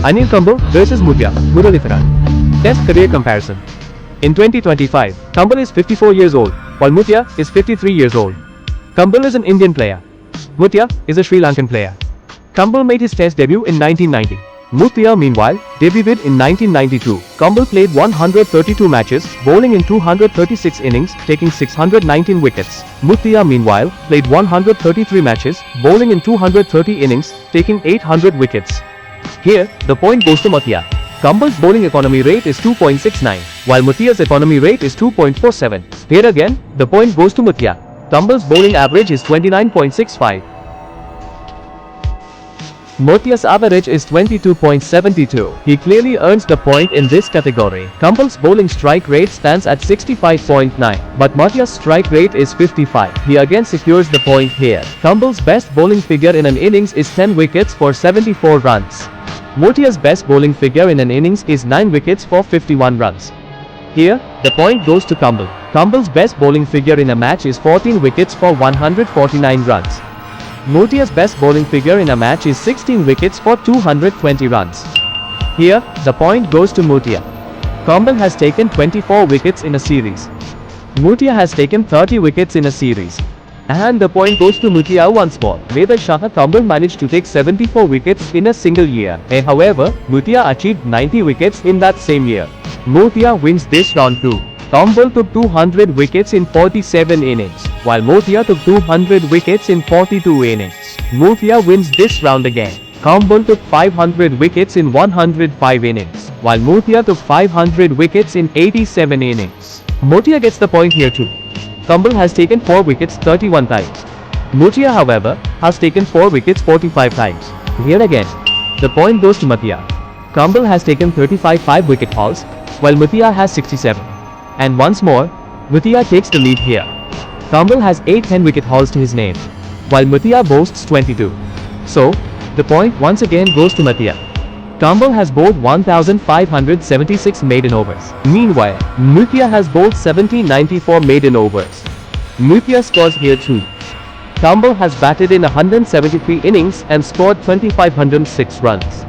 Anil versus Muralitharan. Test career comparison. In 2025, Kumble is 54 years old, while Muttiah is 53 years old. Kumble is an Indian player. Muttiah is a Sri Lankan player. Kumble made his test debut in 1990. Muttiah, meanwhile, debuted in 1992. Kumble played 132 matches, bowling in 236 innings, taking 619 wickets. Muttiah, meanwhile, played 133 matches, bowling in 230 innings, taking 800 wickets. Here, the point goes to Muttiah. Kumble's bowling economy rate is 2.69, while Muttiah's economy rate is 2.47. Here again, the point goes to Muttiah. Kumble's bowling average is 29.65. Muttiah's average is 22.72. He clearly earns the point in this category. Kumble's bowling strike rate stands at 65.9, but Muttiah's strike rate is 55. He again secures the point here. Kumble's best bowling figure in an innings is 10 wickets for 74 runs. Muttiah's best bowling figure in an innings is 9 wickets for 51 runs. Here, the point goes to Kumble. Kumble's best bowling figure in a match is 14 wickets for 149 runs. Muttiah's best bowling figure in a match is 16 wickets for 220 runs. Here, the point goes to Muttiah. Kumble has taken 24 wickets in a series. Muttiah has taken 30 wickets in a series. And the point goes to Muttiah once more. Later Kumble managed to take 74 wickets in a single year. However, Muttiah achieved 90 wickets in that same year. Muttiah wins this round too. Kumble took 200 wickets in 47 innings, while Muttiah took 200 wickets in 42 innings. Muttiah wins this round again. Kumble took 500 wickets in 105 innings, while Muttiah took 500 wickets in 87 innings. Muttiah gets the point here too. Kumble has taken 4 wickets 31 times. Muttiah, however, has taken 4 wickets 45 times. Here again, the point goes to Muttiah. Kumble has taken 35 5-wicket hauls, while Muttiah has 67. And once more, Muttiah takes the lead here. Kumble has 8 10-wicket hauls to his name, while Muttiah boasts 22. So, the point once again goes to Muttiah. Kumble has bowled 1,576 maiden overs. Meanwhile, Muttiah has bowled 1,794 maiden overs. Muttiah scores here too. Kumble has batted in 173 innings and scored 2,506 runs.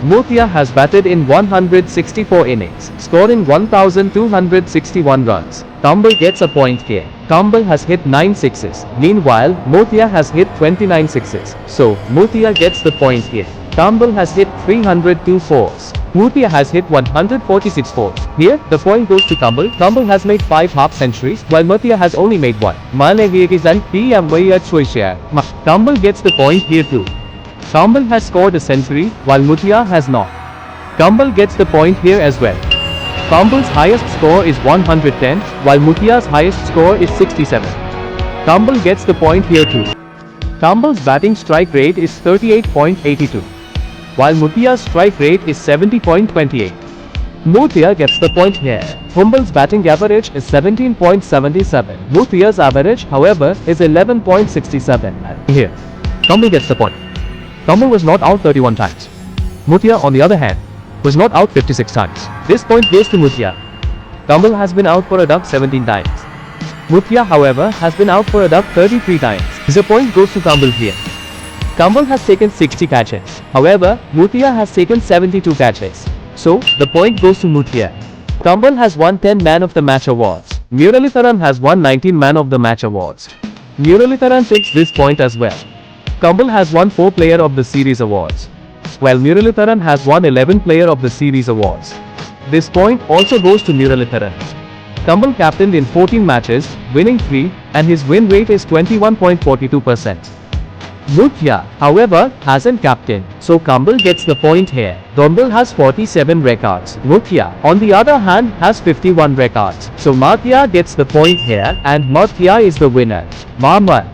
Muttiah has batted in 164 innings, scoring 1,261 runs. Kumble gets a point here. Kumble has hit 9 sixes. Meanwhile, Muttiah has hit 29 sixes. So, Muttiah gets the point here. Kumble has hit 302 fours. Muttiah has hit 146 fours. Here, the point goes to Kumble. Kumble has made 5 half-centuries, while Muttiah has only made 1. Kumble gets the point here too. Kumble has scored a century, while Muttiah has not. Kumble gets the point here as well. Kumble's highest score is 110, while Muttiah's highest score is 67. Kumble gets the point here too. Kumble's batting strike rate is 38.82, while Muttiah's strike rate is 70.28. Muttiah gets the point here. Kumble's batting average is 17.77. Muttiah's average, however, is 11.67. Here, Kumble gets the point. Kumble was not out 31 times. Muttiah, on the other hand, was not out 56 times. This point goes to Muttiah. Kumble has been out for a duck 17 times. Muttiah, however, has been out for a duck 33 times. The point goes to Kumble here. Kumble has taken 60 catches. However, Muttiah has taken 72 catches. So, the point goes to Muttiah. Kumble has won 10 Man of the Match awards. Muralitharan has won 19 Man of the Match awards. Muralitharan takes this point as well. Kumble has won 4 Player of the Series awards, while Muralitharan has won 11 Player of the Series awards. This point also goes to Muralitharan. Kumble captained in 14 matches, winning 3, and his win rate is 21.42%. Muttiah, however, hasn't captained, so Kumble gets the point here. Kumble has 47 records. Muttiah, on the other hand, has 51 records. So Muttiah gets the point here, and Muttiah is the winner. Mama.